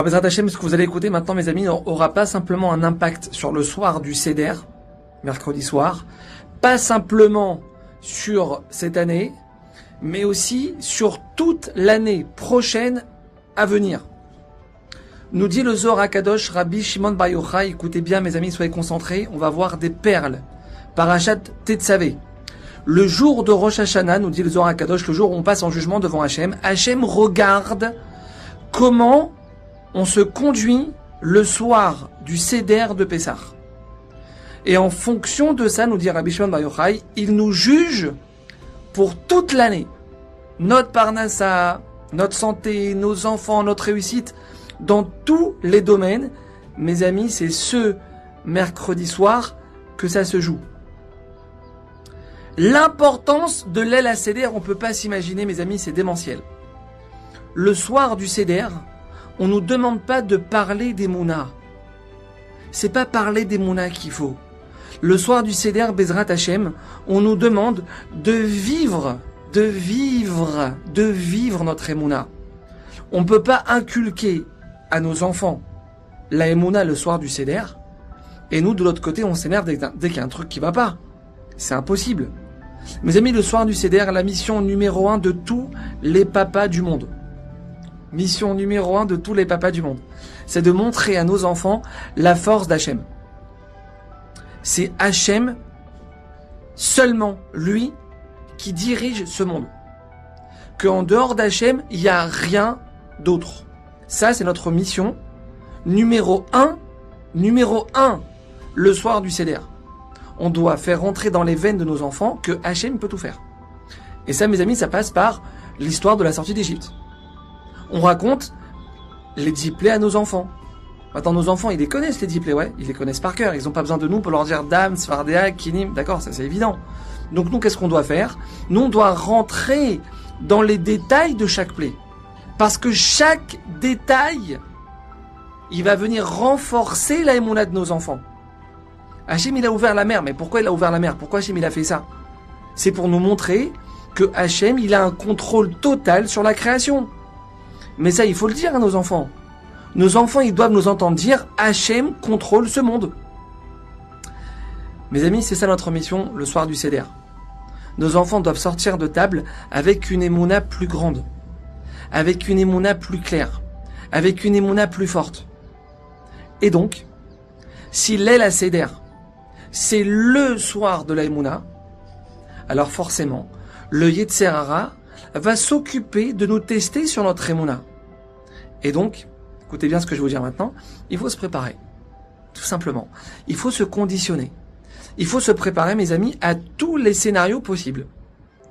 Bezrat Hashem, ce que vous allez écouter maintenant, mes amis, n'aura pas simplement un impact sur le soir du Seder, mercredi soir, pas simplement sur cette année, mais aussi sur toute l'année prochaine à venir. Nous dit le Zohar HaKadosh, Rabbi Shimon Bar Yochai, écoutez bien mes amis, soyez concentrés, on va voir des perles. Parashat Tetzavé. Le jour de Rosh Hashanah, nous dit le Zohar HaKadosh, le jour où on passe en jugement devant Hachem, Hachem regarde comment on se conduit le soir du Seder de Pessah. Et en fonction de ça, nous dit Rabbi Shimon Bar Yochai, il nous juge pour toute l'année. Notre parnassa, notre santé, nos enfants, notre réussite, dans tous les domaines. Mes amis, c'est ce mercredi soir que ça se joue. L'importance de l'aile à Seder, on ne peut pas s'imaginer, mes amis, c'est démentiel. Le soir du Seder, on ne nous demande pas de parler des Mouna. C'est pas parler des Mouna qu'il faut. Le soir du Seder, Bezrat Hashem, on nous demande de vivre notre Emouna. On ne peut pas inculquer à nos enfants la Emouna le soir du Seder, et nous, de l'autre côté, on s'énerve dès qu'il y a un truc qui va pas. C'est impossible. Mes amis, le soir du Seder, la mission numéro 1 de tous les papas du monde. Mission numéro 1 de tous les papas du monde. C'est de montrer à nos enfants la force d'Hachem. C'est Hachem, seulement lui, qui dirige ce monde. Qu'en dehors d'Hachem, il n'y a rien d'autre. Ça, c'est notre mission numéro 1, le soir du Seder. On doit faire rentrer dans les veines de nos enfants que Hachem peut tout faire. Et ça, mes amis, ça passe par l'histoire de la sortie d'Égypte. On raconte les 10 plaies à nos enfants. Maintenant, nos enfants, ils les connaissent, les 10 plaies, ouais. Ils les connaissent par cœur. Ils n'ont pas besoin de nous pour leur dire Dam, Sfardéa, Kinim. D'accord, ça c'est évident. Donc nous, qu'est-ce qu'on doit faire? Nous, on doit rentrer dans les détails de chaque plaie. Parce que chaque détail, il va venir renforcer la émouna de nos enfants. Hachem, il a ouvert la mer. Mais pourquoi il a ouvert la mer? Pourquoi Hachem, il a fait ça? C'est pour nous montrer que Hachem, il a un contrôle total sur la création. Mais ça, il faut le dire à nos enfants. Nos enfants, ils doivent nous entendre dire Hachem contrôle ce monde. Mes amis, c'est ça notre mission le soir du Seder. Nos enfants doivent sortir de table avec une émouna plus grande, avec une émouna plus claire, avec une émouna plus forte. Et donc, si l'aile à Seder, c'est le soir de la émouna, alors forcément, le Yetzer Hara va s'occuper de nous tester sur notre émouna. Et donc, écoutez bien ce que je vais vous dire maintenant, il faut se préparer. Tout simplement. Il faut se conditionner. Il faut se préparer, mes amis, à tous les scénarios possibles.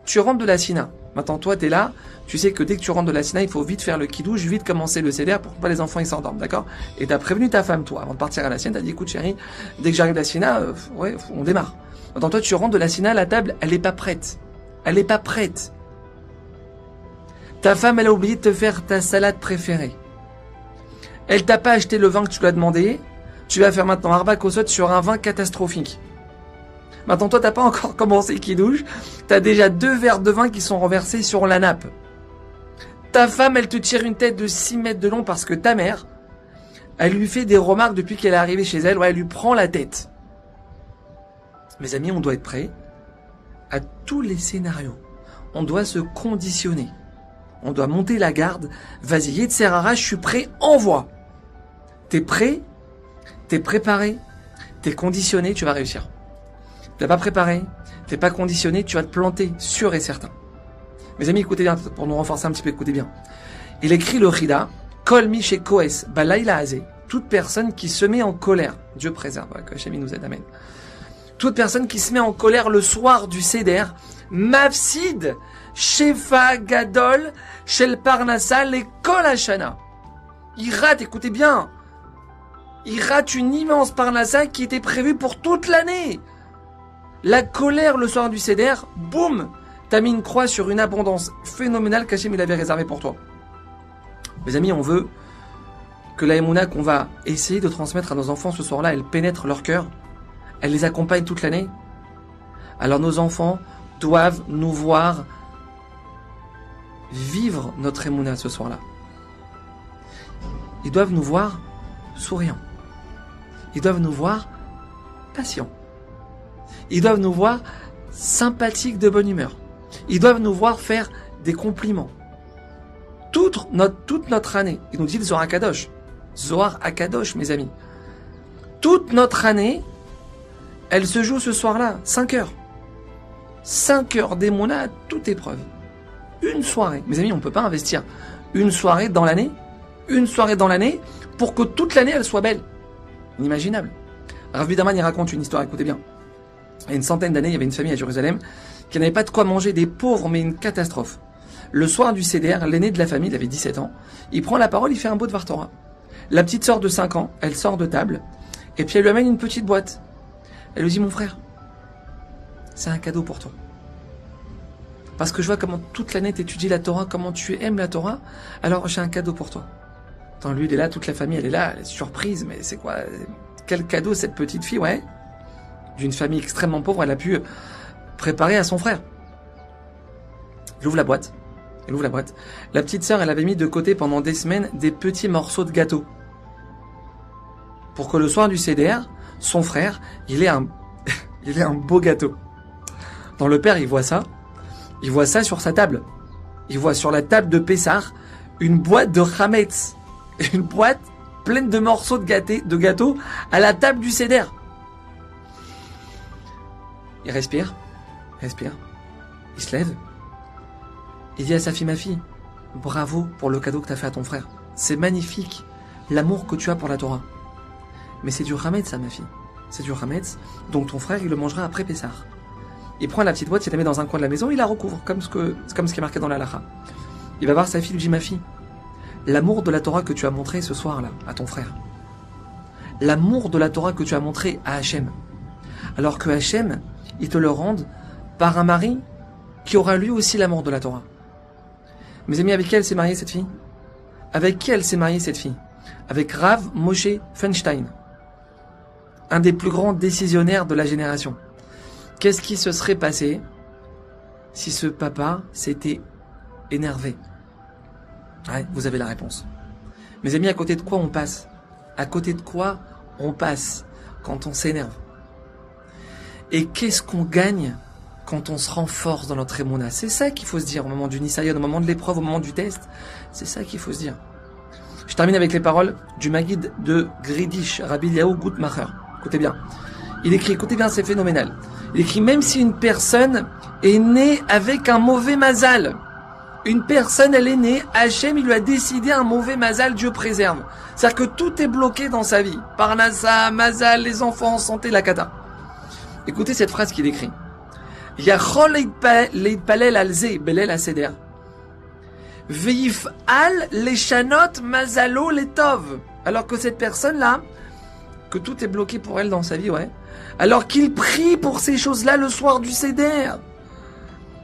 Tu rentres de la Sina. Maintenant, toi, tu es là. Tu sais que dès que tu rentres de la Sina, il faut vite faire le kidouche, vite commencer le Seder pour que pas les enfants ils s'endorment, d'accord? Et tu as prévenu ta femme, toi, avant de partir à la Sina, tu as dit, écoute chérie, dès que j'arrive de la Sina, ouais, on démarre. Maintenant, toi, tu rentres de la Sina, la table, elle est pas prête. Elle est pas prête. Ta femme, elle a oublié de te faire ta salade préférée. Elle t'a pas acheté le vin que tu lui as demandé. Tu vas faire maintenant Arba Kosot sur un vin catastrophique. Maintenant, toi, t'as pas encore commencé le kidouche. T'as déjà 2 verres de vin qui sont renversés sur la nappe. Ta femme, elle te tire une tête de 6 mètres de long parce que ta mère, elle lui fait des remarques depuis qu'elle est arrivée chez elle. Ouais, elle lui prend la tête. Mes amis, on doit être prêts à tous les scénarios. On doit se conditionner. On doit monter la garde. Vas-y, Yetzer Hara, je suis prêt, envoie. T'es prêt? T'es préparé? T'es conditionné, tu vas réussir. T'es pas préparé? T'es pas conditionné, tu vas te planter, sûr et certain. Mes amis, écoutez bien, pour nous renforcer un petit peu, écoutez bien. Il écrit le Rida, Kol mi shekoes balayla hazeh. Toute personne qui se met en colère. Dieu préserve, que Hachem nous aide, amen. Toute personne qui se met en colère le soir du Seder, mafsid, shefa gadol, shel parnassa, les kol hashana. Il rate, écoutez bien, il rate une immense parnassa qui était prévue pour toute l'année. La colère le soir du Seder, boum, t'as mis une croix sur une abondance phénoménale qu'Hachem il avait réservée pour toi. Mes amis, on veut que la émouna qu'on va essayer de transmettre à nos enfants ce soir-là, elle pénètre leur cœur, elle les accompagne toute l'année. Alors nos enfants doivent nous voir vivre notre émouna ce soir-là. ils doivent nous voir souriants. Ils doivent nous voir patients. Ils doivent nous voir sympathiques, de bonne humeur. Ils doivent nous voir faire des compliments. Toute notre année, il nous dit le Zohar HaKadosh. Zohar HaKadosh, mes amis. Toute notre année, elle se joue ce soir-là, 5 heures. 5 heures d'émouna à toute épreuve. Une soirée. Mes amis, on ne peut pas investir une soirée dans l'année. Une soirée dans l'année pour que toute l'année, elle soit belle. Inimaginable. Rav Biderman, il raconte une histoire, écoutez bien. Il y a une centaine d'années, il y avait une famille à Jérusalem qui n'avait pas de quoi manger, des pauvres, mais une catastrophe. Le soir du Seder, l'aîné de la famille, il avait 17 ans, il prend la parole, il fait un beau Dvar Torah. La petite sœur de 5 ans, elle sort de table, et puis elle lui amène une petite boîte. Elle lui dit, mon frère, c'est un cadeau pour toi. Parce que je vois comment toute l'année tu étudies la Torah, comment tu aimes la Torah, alors j'ai un cadeau pour toi. Attends, lui, il est là, toute la famille, elle est là, elle est surprise, mais c'est quoi? Quel cadeau cette petite fille, ouais? D'une famille extrêmement pauvre, elle a pu préparer à son frère. Il ouvre la boîte. La petite sœur, elle avait mis de côté pendant des semaines des petits morceaux de gâteau. Pour que le soir du Seder, son frère, il ait un beau gâteau. Dans le père, il voit ça sur sa table. Il voit sur la table de Pessah une boîte de Hametz. Une boîte pleine de morceaux de gâteau à la table du Seder. Il respire. Il se lève. Il dit à sa fille, ma fille, bravo pour le cadeau que tu as fait à ton frère. C'est magnifique, l'amour que tu as pour la Torah. Mais c'est du Hametz, ça, ma fille. C'est du Hametz, donc ton frère, il le mangera après Pessah. Il prend la petite boîte, il la met dans un coin de la maison, il la recouvre, comme ce qui est marqué dans la Halacha. Il va voir sa fille, il lui dit, ma fille, l'amour de la Torah que tu as montré ce soir-là, à ton frère. L'amour de la Torah que tu as montré à Hachem. Alors que Hachem, il te le rende par un mari qui aura lui aussi l'amour de la Torah. Mes amis, avec qui elle s'est mariée cette fille? Avec qui elle s'est mariée cette fille? Avec Rav Moshe Feinstein, un des plus grands décisionnaires de la génération. Qu'est-ce qui se serait passé si ce papa s'était énervé? Ouais, vous avez la réponse. Mes amis, à côté de quoi on passe? À côté de quoi on passe quand on s'énerve? Et qu'est-ce qu'on gagne quand on se renforce dans notre émouna? C'est ça qu'il faut se dire au moment du Nisayon, au moment de l'épreuve, au moment du test. C'est ça qu'il faut se dire. Je termine avec les paroles du Maguide de Gridish, Rabbi Eliaou Gutmacher. Écoutez bien. Il écrit, écoutez bien, c'est phénoménal. Il écrit, même si une personne est née avec un mauvais mazal, une personne, elle est née, Hachem, il lui a décidé un mauvais mazal, Dieu préserve. C'est-à-dire que tout est bloqué dans sa vie. Parnassa, mazal, les enfants, santé, la kata. Écoutez cette phrase qu'il écrit. Yachol leitpalel al ze belel aseder. Veifal leshanot mazalo letov. Alors que cette personne-là, que tout est bloqué pour elle dans sa vie, ouais. Alors qu'il prie pour ces choses-là le soir du Seder.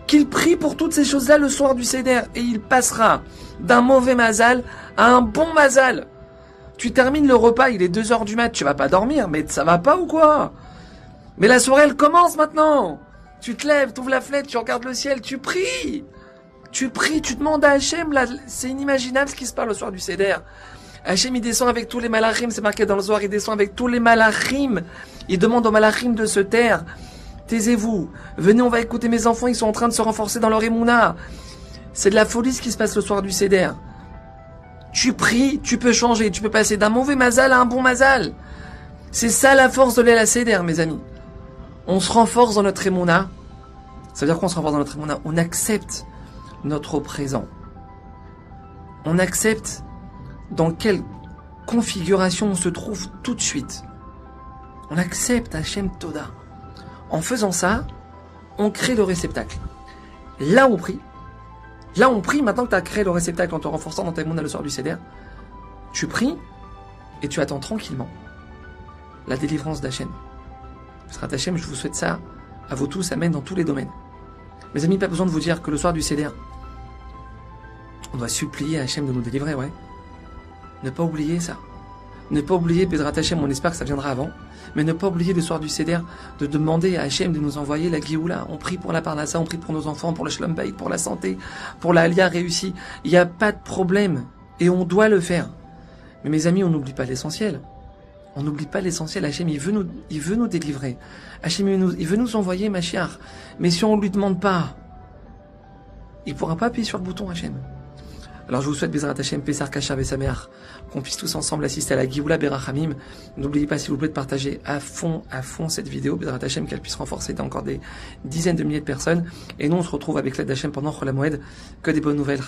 Qu'il prie pour toutes ces choses-là le soir du Seder. Et il passera d'un mauvais mazal à un bon mazal. Tu termines le repas, il est 2h du mat, tu vas pas dormir, mais ça va pas ou quoi? Mais la soirée, elle commence maintenant. Tu te lèves, tu ouvres la fenêtre, tu regardes le ciel, tu pries. Tu pries, tu demandes à Hachem, là, c'est inimaginable ce qui se passe le soir du Seder. Hachem, il descend avec tous les malachim, c'est marqué dans le Zohar, il descend avec tous les malachim. Il demande aux malachim de se taire. Taisez-vous. Venez, on va écouter mes enfants, ils sont en train de se renforcer dans leur émouna. C'est de la folie ce qui se passe le soir du Seder. Tu pries, tu peux changer, tu peux passer d'un mauvais mazal à un bon mazal. C'est ça la force de l'El Seder, mes amis. On se renforce dans notre émouna. Ça veut dire qu'on se renforce dans notre émouna. On accepte notre présent. On accepte dans quelle configuration on se trouve tout de suite. On accepte Hachem Toda. En faisant ça, on crée le réceptacle. Là, on prie. Maintenant que tu as créé le réceptacle en te renforçant dans ta émouna le soir du Seder, tu pries et tu attends tranquillement la délivrance d'Hachem. Srat Hachem, je vous souhaite ça à vous tous, amen, dans tous les domaines. Mes amis, pas besoin de vous dire que le soir du Seder, on doit supplier à Hachem de nous délivrer, ouais. Ne pas oublier ça. Ne pas oublier Bezrat Hachem, on espère que ça viendra avant, mais ne pas oublier le soir du Seder de demander à Hachem de nous envoyer la Géoula. On prie pour la Parnassa, on prie pour nos enfants, pour le Shalom Bayit, pour la santé, pour la Aliyah réussie. Il n'y a pas de problème et on doit le faire. Mais mes amis, on n'oublie pas l'essentiel. On n'oublie pas l'essentiel. Hachem, il veut nous délivrer. Hachem, il veut nous envoyer Mashiach. Mais si on ne lui demande pas, il ne pourra pas appuyer sur le bouton Hachem. Alors je vous souhaite Bezrat Hachem, Pesar Kachar Besamer, qu'on puisse tous ensemble assister à la Gioula Berachamim. N'oubliez pas s'il vous plaît de partager à fond cette vidéo, Bezrat Hachem, qu'elle puisse renforcer encore des dizaines de milliers de personnes. Et nous on se retrouve avec l'aide d'Hachem pendant Chol HaMoed. Que des bonnes nouvelles.